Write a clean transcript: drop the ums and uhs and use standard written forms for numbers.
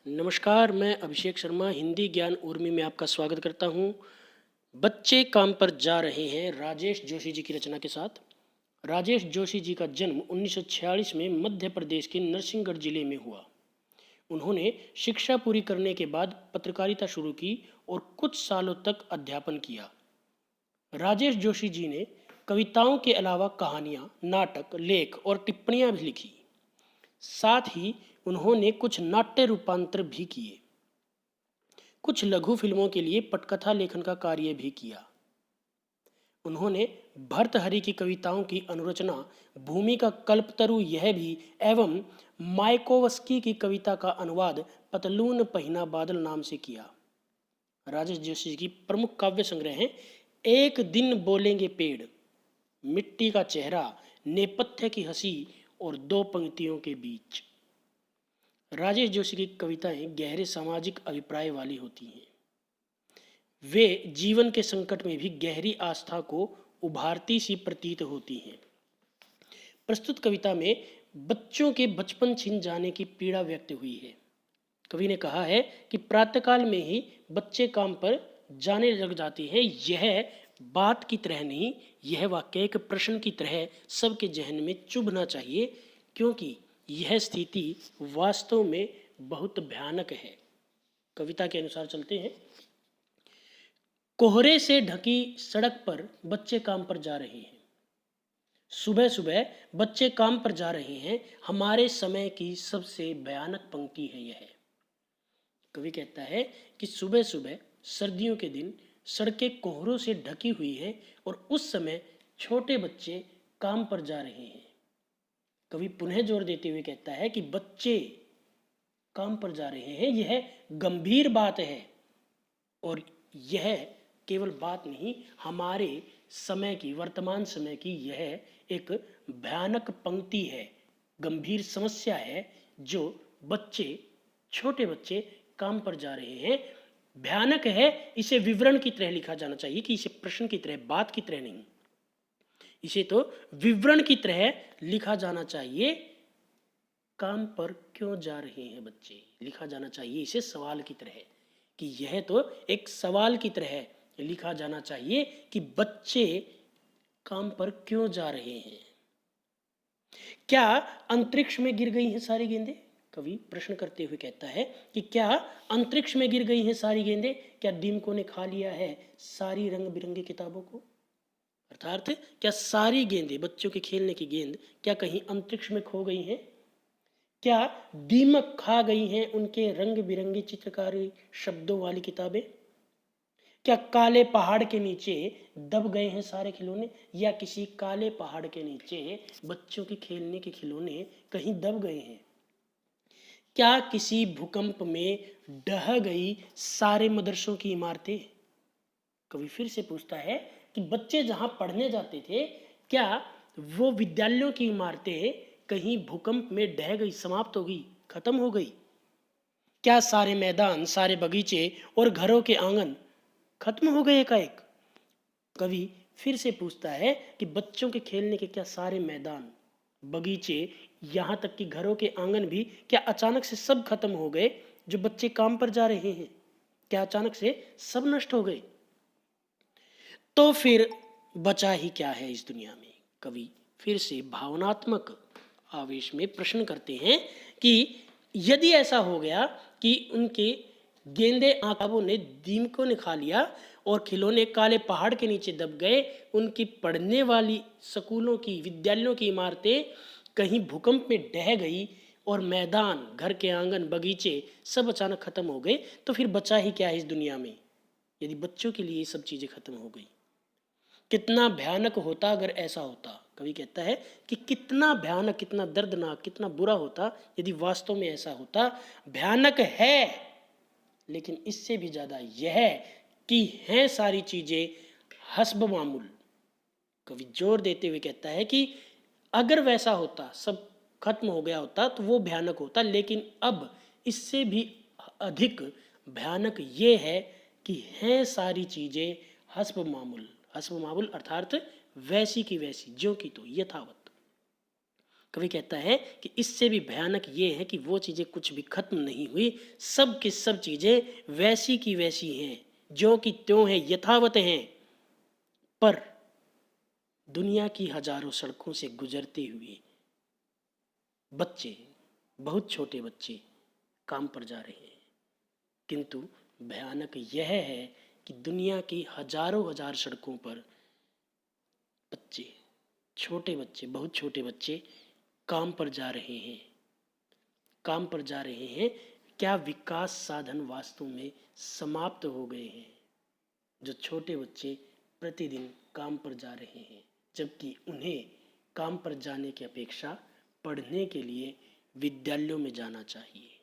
नमस्कार, मैं अभिषेक शर्मा हिंदी ज्ञान उर्मी में आपका स्वागत करता हूँ। बच्चे काम पर जा रहे हैं राजेश जोशी जी की रचना के साथ। राजेश जोशी जी का जन्म 1946 में मध्य प्रदेश के नरसिंहगढ़ जिले में हुआ। उन्होंने शिक्षा पूरी करने के बाद पत्रकारिता शुरू की और कुछ सालों तक अध्यापन किया। राजेश जोशी जी ने कविताओं के अलावा कहानियाँ, नाटक, लेख और टिप्पणियाँ भी लिखी। साथ ही उन्होंने कुछ नाट्य रूपांतर भी किए। कुछ लघु फिल्मों के लिए पटकथा लेखन का कार्य भी किया। उन्होंने भर्तृहरि की कविताओं की अनुरचना, भूमि का कल्पतरु यह भी एवं मायकोवस्की की कविता का अनुवाद पतलून पहिना बादल नाम से किया। राजेश जोशी की प्रमुख काव्य संग्रह हैं एक दिन बोलेंगे पेड़, मिट्टी का चेहरा, नेपथ्य की हंसी और दो पंक्तियों के बीच। राजेश जोशी की कविताएं गहरे सामाजिक अभिप्राय वाली होती हैं। वे जीवन के संकट में भी गहरी आस्था को उभारती सी प्रतीत होती हैं। प्रस्तुत कविता में बच्चों के बचपन छिन जाने की पीड़ा व्यक्त हुई है। कवि ने कहा है कि प्रातःकाल में ही बच्चे काम पर जाने लग जाते हैं। यह बात की तरह नहीं, यह वाक्य एक प्रश्न की तरह सबके जहन में चुभना चाहिए, क्योंकि यह स्थिति वास्तव में बहुत भयानक है। कविता के अनुसार चलते हैं। कोहरे से ढकी सड़क पर बच्चे काम पर जा रहे हैं। सुबह सुबह बच्चे काम पर जा रहे हैं, हमारे समय की सबसे भयानक पंक्ति है यह। कवि कहता है कि सुबह सुबह सर्दियों के दिन सड़कें कोहरों से ढकी हुई हैं और उस समय छोटे बच्चे काम पर जा रहे हैं। कवि पुनः जोर देते हुए कहता है कि बच्चे काम पर जा रहे हैं, यह गंभीर बात है और यह केवल बात नहीं, हमारे समय की, वर्तमान समय की यह एक भयानक पंक्ति है, गंभीर समस्या है। जो बच्चे, छोटे बच्चे काम पर जा रहे हैं, भयानक है। इसे विवरण की तरह लिखा जाना चाहिए कि इसे प्रश्न की तरह, बात की तरह नहीं, इसे तो विवरण की तरह लिखा जाना चाहिए। काम पर क्यों जा रहे हैं बच्चे, लिखा जाना चाहिए इसे सवाल की तरह, कि यह तो एक सवाल की तरह लिखा जाना चाहिए कि बच्चे काम पर क्यों जा रहे हैं। क्या अंतरिक्ष में गिर गई हैं सारी गेंदें? कवि प्रश्न करते हुए कहता है कि क्या अंतरिक्ष में गिर गई हैं सारी गेंदें? क्या दीमकों ने खा लिया है सारी रंग बिरंगी किताबों को? अर्थात क्या सारी गेंदें, बच्चों के खेलने की गेंद, क्या कहीं अंतरिक्ष में खो गई हैं? क्या दीमक खा गई हैं उनके रंग बिरंगी चित्रकारी शब्दों वाली किताबें? क्या काले पहाड़ के नीचे दब गए हैं सारे खिलौने, या किसी काले पहाड़ के नीचे बच्चों के खेलने के खिलौने कहीं दब गए हैं? क्या किसी भूकंप में ढह गई सारे मदरसों की इमारतें? कवि फिर से पूछता है कि बच्चे जहां पढ़ने जाते थे, क्या वो विद्यालयों की इमारतें कहीं भूकंप में ढह गई, समाप्त हो गई, खत्म हो गई? क्या सारे मैदान, सारे बगीचे और घरों के आंगन खत्म हो गए एकाएक? कवि फिर से पूछता है कि बच्चों के खेलने के क्या सारे मैदान, बगीचे, यहाँ तक कि घरों के आंगन भी क्या अचानक से सब खत्म हो गए? जो बच्चे काम पर जा रहे हैं, क्या अचानक से सब नष्ट हो गए? तो फिर बचा ही क्या है इस दुनिया में? कवि फिर से भावनात्मक आवेश में प्रश्न करते हैं कि यदि ऐसा हो गया कि उनके गेंदे आंखाबों ने, दीमकों ने खा लिया और खिलौने काले पहाड़ के नीचे दब गए, उनकी पढ़ने वाली स्कूलों की, विद्यालयों की इमारतें कहीं भूकंप में ढह गई और मैदान, घर के आंगन, बगीचे सब अचानक खत्म हो गए, तो फिर बचा ही क्या है इस दुनिया में यदि बच्चों के लिए ये सब चीजें खत्म हो गई? कितना भयानक होता अगर ऐसा होता। कवि कहता है कि कितना भयानक, कितना दर्दनाक, कितना बुरा होता यदि वास्तव में ऐसा होता। भयानक है, लेकिन इससे भी ज्यादा यह कि हैं सारी चीजें हस्ब मामूल। कवि जोर देते हुए कहता है कि अगर वैसा होता, सब खत्म हो गया होता, तो वो भयानक होता, लेकिन अब इससे भी अधिक भयानक ये है कि हैं सारी चीजें हस्ब मामूल। हस्ब मामूल अर्थात वैसी की वैसी, ज्यों की तो, यथावत। कवि कहता है कि इससे भी भयानक ये है कि वो चीज़ें कुछ भी खत्म नहीं हुई, सब की सब चीज़ें वैसी की वैसी हैं, जो कि त्यों हैं, यथावत हैं। पर दुनिया की हजारों सड़कों से गुजरते हुए बच्चे, बहुत छोटे बच्चे काम पर जा रहे हैं, किंतु भयानक यह है कि दुनिया की हजारों हजार सड़कों पर बच्चे, छोटे बच्चे, बहुत छोटे बच्चे काम पर जा रहे हैं, काम पर जा रहे हैं। क्या विकास साधन वास्तव में समाप्त हो गए हैं, जो छोटे बच्चे प्रतिदिन काम पर जा रहे हैं, जबकि उन्हें काम पर जाने की अपेक्षा पढ़ने के लिए विद्यालयों में जाना चाहिए।